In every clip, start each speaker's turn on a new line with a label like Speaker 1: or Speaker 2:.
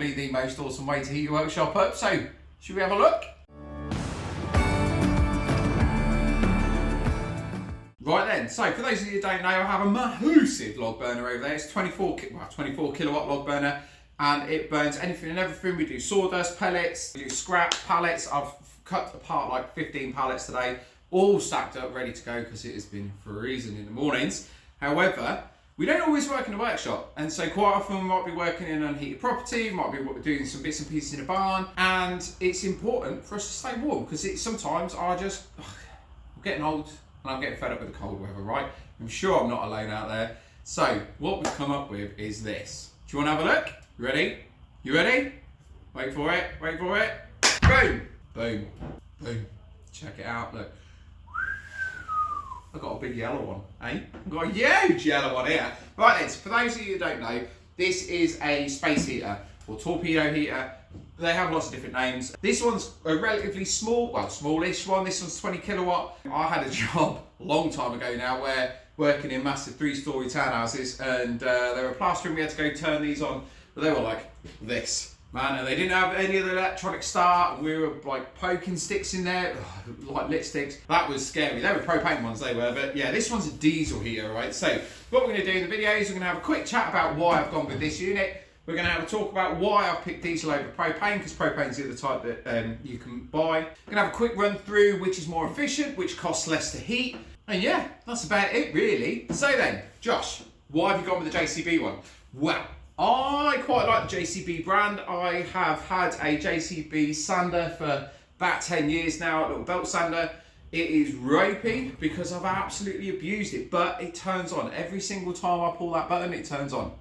Speaker 1: probably the most awesome way to heat your workshop up. So, should we have a look? Right then, so for those of you who don't know, I have a massive log burner over there. It's 24 kilowatt log burner, and it burns anything and everything. We do sawdust, pellets, we do scrap, pallets. I've cut apart like 15 pallets today, all stacked up, ready to go because it has been freezing in the mornings. However, we don't always work in a workshop, and so quite often we might be working in unheated property, might be doing some bits and pieces in a barn, and it's important for us to stay warm because sometimes I'm getting old and I'm getting fed up with the cold weather, right? I'm sure I'm not alone out there. So what we've come up with is this. Do you want to have a look? You ready? You ready? Wait for it, wait for it. Boom, boom, boom. Check it out, look. I've got a big yellow one, eh? I've got a huge yellow one here. Right then, so for those of you who don't know, this is a space heater or torpedo heater. They have lots of different names. This one's a relatively small, well, smallish one. This one's 20 kilowatt. I had a job a long time ago now where working in massive 3-story townhouses, and they were plastering. We had to go turn these on, but they were like this, man, and they didn't have any of the electronic start, and we were like poking sticks in there, like lit sticks. That was scary. They were propane ones, they were, but yeah, this one's a diesel heater, right? So what we're gonna do in the video is we're gonna have a quick chat about why I've gone with this unit. We're going to have a talk about why I've picked diesel over propane, because propane's the other type that you can buy. We're going to have a quick run through which is more efficient, which costs less to heat. And yeah, that's about it really. So then, Josh, why have you gone with the JCB one? Well, I quite like the JCB brand. I have had a JCB sander for about 10 years now, a little belt sander. It is ropey because I've absolutely abused it, but it turns on. Every single time I pull that button, it turns on.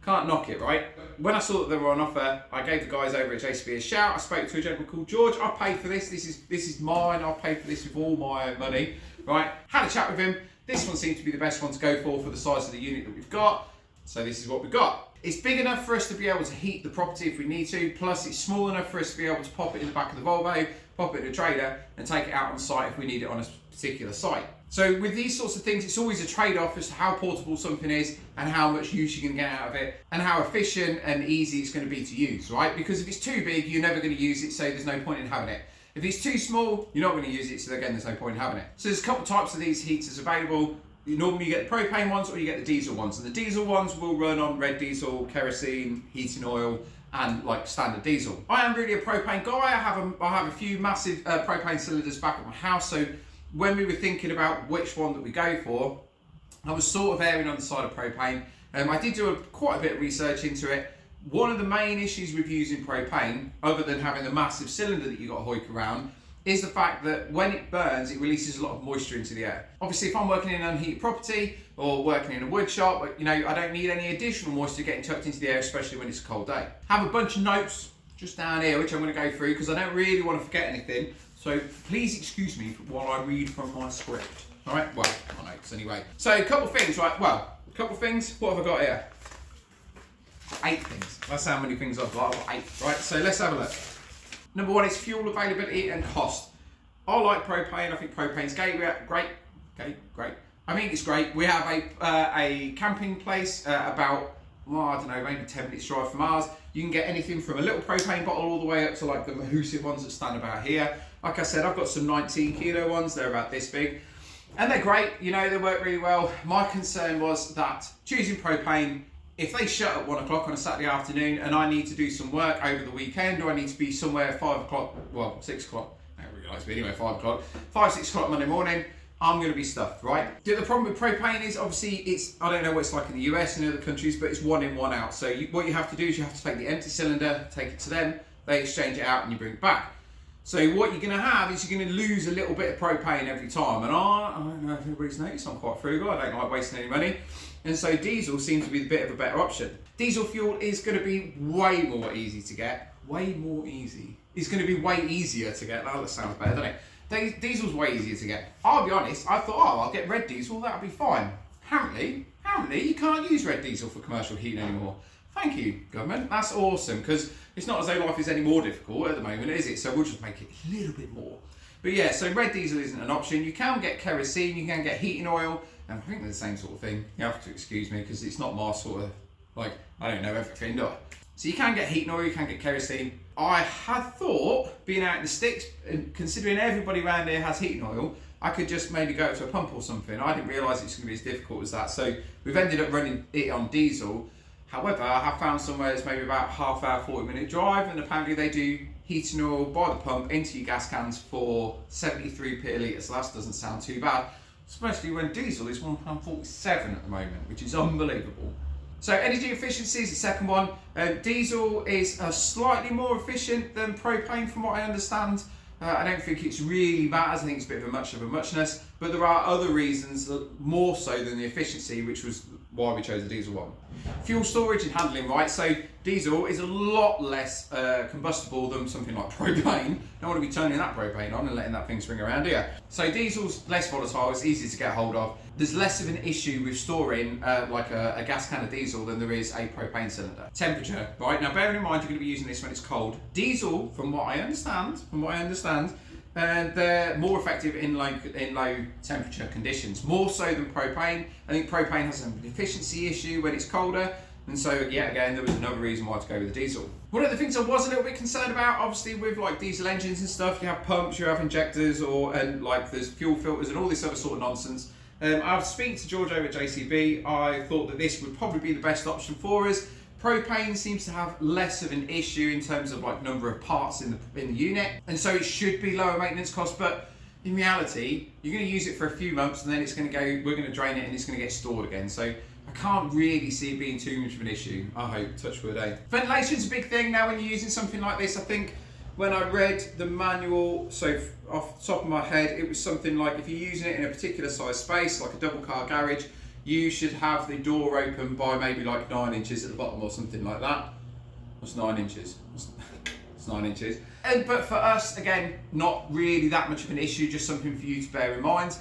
Speaker 1: Can't knock it, right? When I saw that they were on offer, I gave the guys over at JCB a shout. I spoke to a gentleman called George. I paid for this. This is mine. I paid for this with all my money, right? Had a chat with him. This one seemed to be the best one to go for the size of the unit that we've got. So this is what we've got. It's big enough for us to be able to heat the property if we need to. Plus, it's small enough for us to be able to pop it in the back of the Volvo, pop it in a trailer, and take it out on site if we need it on a particular site. So with these sorts of things, it's always a trade-off as to how portable something is and how much use you can get out of it and how efficient and easy it's going to be to use, right? Because if it's too big, you're never going to use it, so there's no point in having it. If it's too small, you're not going to use it, so again, there's no point in having it. So there's a couple types of these heaters available. Normally you get the propane ones or you get the diesel ones. And the diesel ones will run on red diesel, kerosene, heating oil, and like standard diesel. I am really a propane guy. I have a few massive propane cylinders back at my house, so when we were thinking about which one that we go for, I was sort of erring on the side of propane. I did do quite a bit of research into it. One of the main issues with using propane, other than having the massive cylinder that you got to hoik around, is the fact that when it burns, it releases a lot of moisture into the air. Obviously, if I'm working in an unheated property or working in a wood shop, you know, I don't need any additional moisture getting tucked into the air, especially when it's a cold day. Have a bunch of notes just down here, which I'm going to go through because I don't really want to forget anything. So please excuse me while I read from my script. All right, well, my notes anyway. So a couple of things, right? Well, a couple of things. What have I got here? 8 things. That's how many things I've got. I've got 8, right? So let's have a look. Number 1 is fuel availability and cost. I like propane. I think propane's great. I mean, it's great. We have a camping place about, well, I don't know, maybe 10 minutes drive from ours. You can get anything from a little propane bottle all the way up to like the massive ones that stand about here. Like I said, I've got some 19 kilo ones. They're about this big. And they're great, you know, they work really well. My concern was that choosing propane, if they shut at 1 o'clock on a Saturday afternoon and I need to do some work over the weekend, or I need to be somewhere at 5 o'clock, well, 6 o'clock, I don't realise, but anyway, 5 o'clock, 5, 6 o'clock Monday morning, I'm going to be stuffed, right? The problem with propane is obviously I don't know what it's like in the US and other countries, but it's 1 in, 1 out. So what you have to do is you have to take the empty cylinder, take it to them, they exchange it out and you bring it back. So what you're going to have is you're going to lose a little bit of propane every time. And I don't know if everybody's noticed, I'm quite frugal, I don't like wasting any money. And so diesel seems to be a bit of a better option. Diesel fuel is going to be way more easy to get. Way more easy. It's going to be way easier to get. That sounds better, doesn't it? Diesel's way easier to get. I'll be honest, I thought, oh, I'll get red diesel, that'll be fine. Apparently, you can't use red diesel for commercial heating anymore. Thank you, government. That's awesome, because it's not as though life is any more difficult at the moment, is it? So we'll just make it a little bit more. But yeah, so red diesel isn't an option. You can get kerosene, you can get heating oil, and I think they're the same sort of thing. You have to excuse me, because it's not my sort of, like, I don't know everything, do I? So you can get heating oil, you can get kerosene. I had thought, being out in the sticks, and considering everybody around here has heating oil, I could just maybe go to a pump or something. I didn't realise it's going to be as difficult as that. So we've ended up running it on diesel. However, I have found somewhere it's maybe about half hour, 40-minute drive, and apparently they do heating oil by the pump into your gas cans for 73p a litre. So that doesn't sound too bad, especially when diesel is £1.47 at the moment, which is unbelievable. So energy efficiency is the second one. Diesel is slightly more efficient than propane from what I understand. I don't think it's really matters. I think it's a bit of a muchness, but there are other reasons that more so than the efficiency, which was why we chose the diesel one. Fuel storage and handling, right? So diesel is a lot less combustible than something like propane. Don't want to be turning that propane on and letting that thing swing around here. So diesel's less volatile, it's easy to get hold of. There's less of an issue with storing like a gas can of diesel than there is a propane cylinder. Temperature, right? Now bearing in mind you're going to be using this when it's cold. Diesel, from what I understand, they're more effective in low temperature conditions, more so than propane. I think propane has an efficiency issue when it's colder, and so yeah, again, there was another reason why to go with the diesel. One of the things I was a little bit concerned about, obviously with like diesel engines and stuff, you have pumps, you have injectors, and like there's fuel filters and all this other sort of nonsense. I was speaking to George over at JCB. I thought that this would probably be the best option for us. Propane seems to have less of an issue in terms of like number of parts in the unit, and so it should be lower maintenance costs, but in reality you're going to use it for a few months and then it's going to go, we're going to drain it and it's going to get stored again. So I can't really see it being too much of an issue. I hope, touch wood, eh? Ventilation's a big thing now when you're using something like this. I think when I read the manual, so off the top of my head, it was something like if you're using it in a particular size space, like a double car garage, you should have the door open by maybe like 9 inches at the bottom or something like that. What's 9 inches? It's 9 inches. But for us, again, not really that much of an issue, just something for you to bear in mind.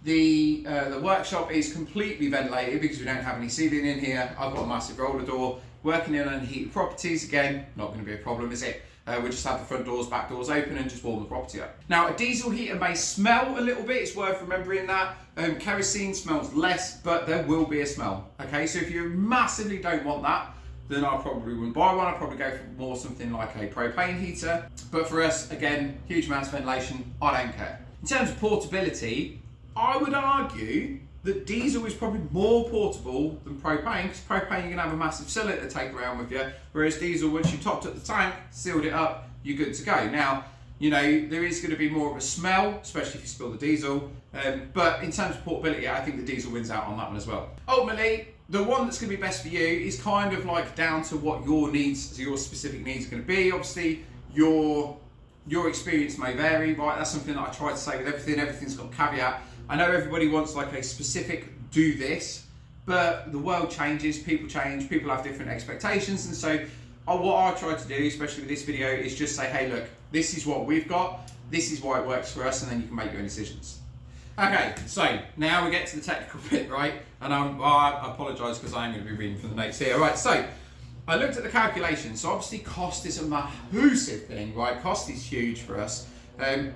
Speaker 1: The workshop is completely ventilated because we don't have any ceiling in here. I've got a massive roller door. Working in unheated properties, again, not going to be a problem, is it? We just have the front doors, back doors open and just warm the property up. Now, a diesel heater may smell a little bit, it's worth remembering that. Kerosene smells less, but there will be a smell. Okay, so if you massively don't want that, then I probably wouldn't buy one. I'd probably go for more something like a propane heater. But for us, again, huge amounts of ventilation, I don't care. In terms of portability, I would argue that diesel is probably more portable than propane, because propane you're going to have a massive cylinder to take around with you, whereas diesel, once you topped up the tank, sealed it up, you're good to go. Now, you know, there is going to be more of a smell, especially if you spill the diesel, but in terms of portability, I think the diesel wins out on that one as well. Ultimately, the one that's going to be best for you is kind of like down to what your needs, your specific needs are going to be. Obviously, your experience may vary, right? That's something that I try to say with everything. Everything's got a caveat. I know everybody wants like a specific do this, but the world changes, people change, people have different expectations, and so what I try to do, especially with this video, is just say, hey look, this is what we've got, this is why it works for us, and then you can make your own decisions. Okay, so now we get to the technical bit, right? And I apologise because I am going to be reading from the notes here. All right, so I looked at the calculations. So obviously cost is a massive thing, right? Cost is huge for us.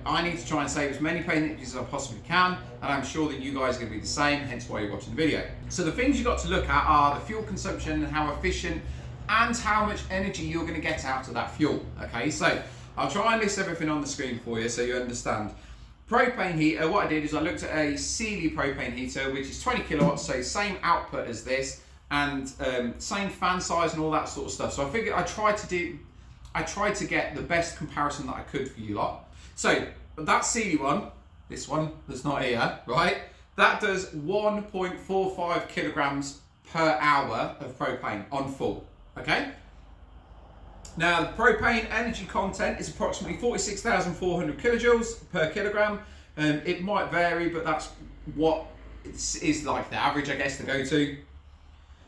Speaker 1: I need to try and save as many paint as I possibly can, and I'm sure that you guys are going to be the same, hence why you're watching the video. So the things you've got to look at are the fuel consumption and how efficient and how much energy you're going to get out of that fuel. Okay, so I'll try and list everything on the screen for you so you understand. Propane heater, what I did is I looked at a Sealy propane heater, which is 20 kilowatts, so same output as this, and same fan size and all that sort of stuff. So I figured I tried to get the best comparison that I could for you lot. So that Sealy one, this one that's not here, right? That does 1.45 kilograms per hour of propane on full, okay? Now the propane energy content is approximately 46,400 kilojoules per kilogram. It might vary, but that's what is like the average, I guess, to go to.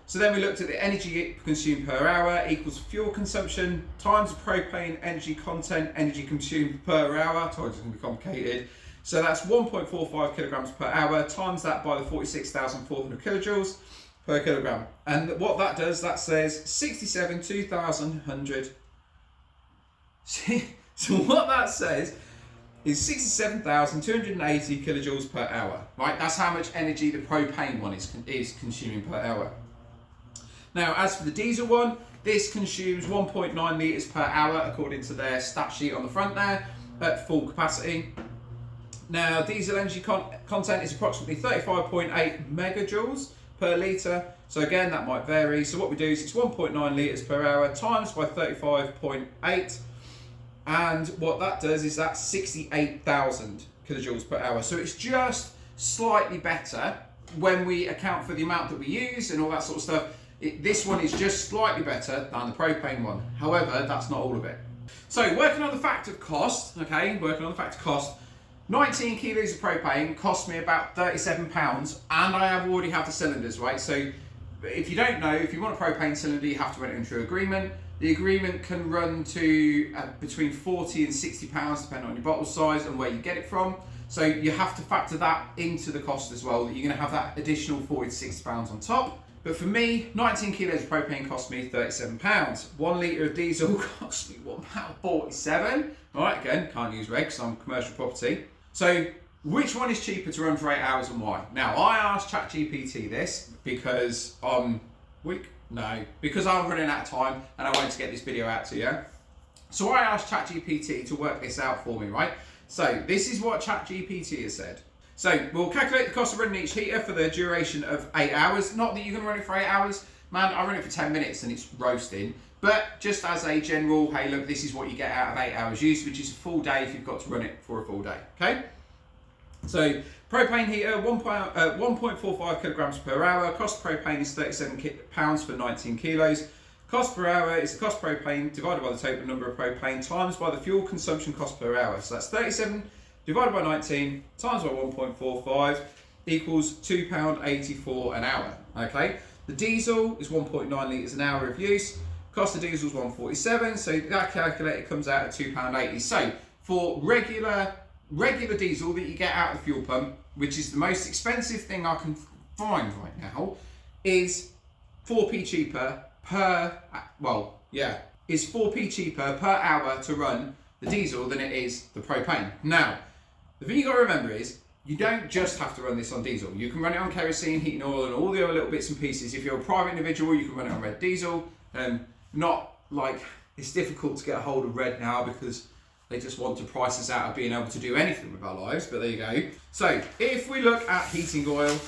Speaker 1: So then we looked at the energy consumed per hour equals fuel consumption times the propane energy content, energy consumed per hour. I told you it's going to be complicated. So that's 1.45 kilograms per hour, times that by the 46,400 kilojoules per kilogram. And what that does, that says 67,200. So what that says is 67,280 kilojoules per hour, right? That's how much energy the propane one is consuming per hour. Now, as for the diesel one This consumes 1.9 litres per hour according to their stat sheet on the front there at full capacity. Now, diesel energy content is approximately 35.8 megajoules per litre. So again, that might vary. So what we do is it's 1.9 litres per hour times by 35.8. And what that does is that's 68,000 kilojoules per hour. So it's just slightly better when we account for the amount that we use and all that sort of stuff. This one is just slightly better than the propane one. However, that's not all of it. So working on the fact of cost, 19 kilos of propane cost me about £37, and I have already have the cylinders, right? So if you don't know, if you want a propane cylinder, you have to enter into an agreement. The agreement can run to between £40 and £60, depending on your bottle size and where you get it from. So you have to factor that into the cost as well, that you're going to have that additional £40 to £60 on top. But for me, 19 kilos of propane cost me £37. 1 litre of diesel cost me £1.47. All right, again, can't use reg because I'm commercial property. So which one is cheaper to run for 8 hours and why? Now, I asked ChatGPT this because because I'm running out of time and I wanted to get this video out to you. So I asked ChatGPT to work this out for me, right? So this is what ChatGPT has said. So we'll calculate the cost of running each heater for the duration of 8 hours. Not that you're going to run it for 8 hours. Man, I run it for 10 minutes and it's roasting. But just as a general, hey, look, this is what you get out of 8 hours use, which is a full day if you've got to run it for a full day, okay? So propane heater, 1.45 kilograms per hour. Cost of propane is £37 for 19 kilos. Cost per hour is the cost of propane divided by the total number of propane times by the fuel consumption cost per hour. So that's 37 divided by 19 times by 1.45 equals £2.84 an hour, okay? The diesel is 1.9 litres an hour of use. Cost of diesel is 147, so that calculator comes out at £2.80. So for regular diesel that you get out of the fuel pump, which is the most expensive thing I can find right now, is 4p cheaper is 4p cheaper per hour to run the diesel than it is the propane. Now, the thing you got to remember is you don't just have to run this on diesel. You can run it on kerosene, heating oil, and all the other little bits and pieces. If you're a private individual, you can run it on red diesel. Not like it's difficult to get a hold of red now because they just want to price us out of being able to do anything with our lives, but there you go. So if we look at heating oil,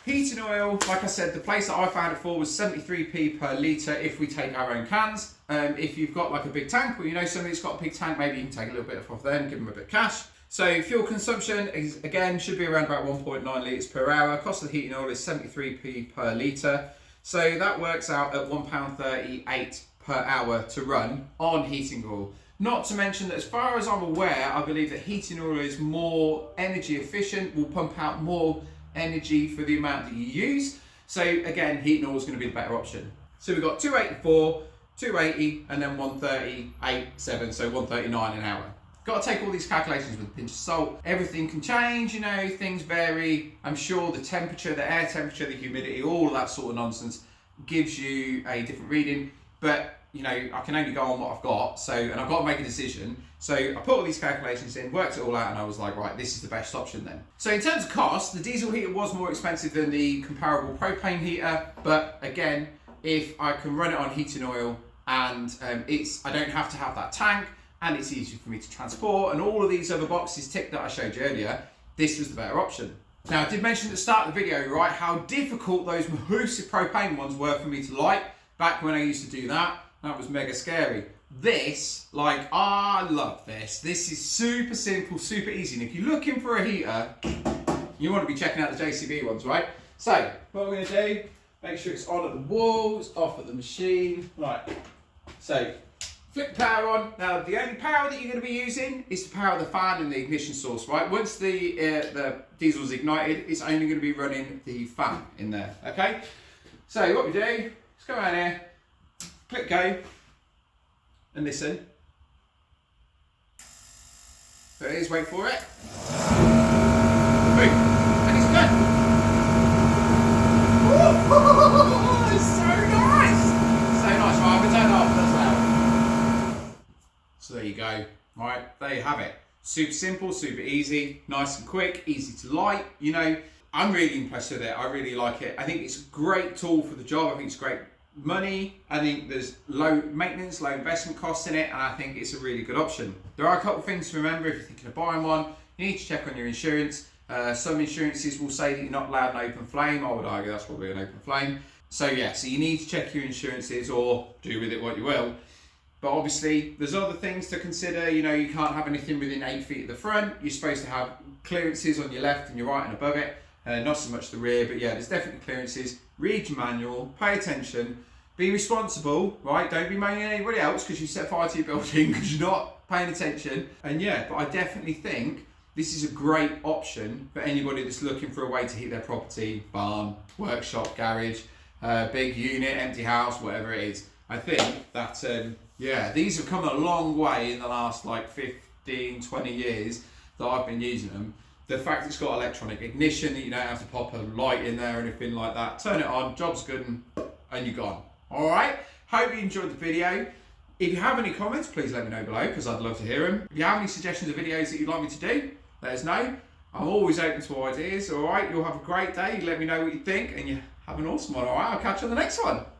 Speaker 1: like I said, the place that I found it for was 73p per litre if we take our own cans. If you've got like a big tank, or you know somebody that's got a big tank, maybe you can take a little bit off them, give them a bit of cash. So fuel consumption is, again, should be around about 1.9 litres per hour. Cost of heating oil is 73p per litre. So that works out at £1.38 per hour to run on heating oil. Not to mention that as far as I'm aware, I believe that heating oil is more energy efficient, will pump out more energy for the amount that you use. So again, heating oil is going to be the better option. So we've got 284, 280, and then 138.7, so 139 an hour. Got to take all these calculations with a pinch of salt. Everything can change, you know, things vary. I'm sure the temperature, the air temperature, the humidity, all of that sort of nonsense gives you a different reading. But, you know, I can only go on what I've got, and I've got to make a decision. So I put all these calculations in, worked it all out, and I was like, right, this is the best option then. So in terms of cost, the diesel heater was more expensive than the comparable propane heater. But again, if I can run it on heating oil and I don't have to have that tank, and it's easy for me to transport, and all of these other boxes ticked that I showed you earlier, this was the better option. Now, I did mention at the start of the video, right, how difficult those Mahusiv propane ones were for me to light back when I used to do that. That was mega scary. This, like, I love this. This is super simple, super easy. And if you're looking for a heater, you want to be checking out the JCB ones, right? So, what we're going to do, make sure it's on at the wall, it's off at the machine. Right, so flip the power on. Now, the only power that you're going to be using is to power the fan and the ignition source, right? Once the diesel's ignited, it's only going to be running the fan in there, okay? So what we do, let's go around here, click go, and listen. There it is, wait for it. Boom, and it's done. Ooh, it's so nice. So nice, right? I'm going to turn it off as well. So there you go. All right, there you have it. Super simple, super easy, nice and quick, easy to light. You know, I'm really impressed with it. I really like it. I think it's a great tool for the job. I think it's great money. I think there's low maintenance, low investment costs in it, and I think it's a really good option. There are a couple of things to remember if you're thinking of buying one. You need to check on your insurance. Some insurances will say that you're not allowed an open flame. I would argue that's probably an open flame. So yeah, so you need to check your insurances, or do with it what you will. But obviously, there's other things to consider. You know, you can't have anything within 8 feet of the front. You're supposed to have clearances on your left and your right and above it. Not so much the rear, but yeah, there's definitely clearances. Read your manual, pay attention, be responsible, right? Don't be moaning at anybody else because you set fire to your building because you're not paying attention. And yeah, but I definitely think this is a great option for anybody that's looking for a way to heat their property, barn, workshop, garage, big unit, empty house, whatever it is. I think that, yeah, these have come a long way in the last like 15, 20 years that I've been using them. The fact it's got electronic ignition, that you don't have to pop a light in there or anything like that. Turn it on, job's good, and you're gone. All right, hope you enjoyed the video. If you have any comments, please let me know below because I'd love to hear them. If you have any suggestions of videos that you'd like me to do, let us know. I'm always open to ideas, all right? You'll have a great day. Let me know what you think, and you have an awesome one, all right? I'll catch you on the next one.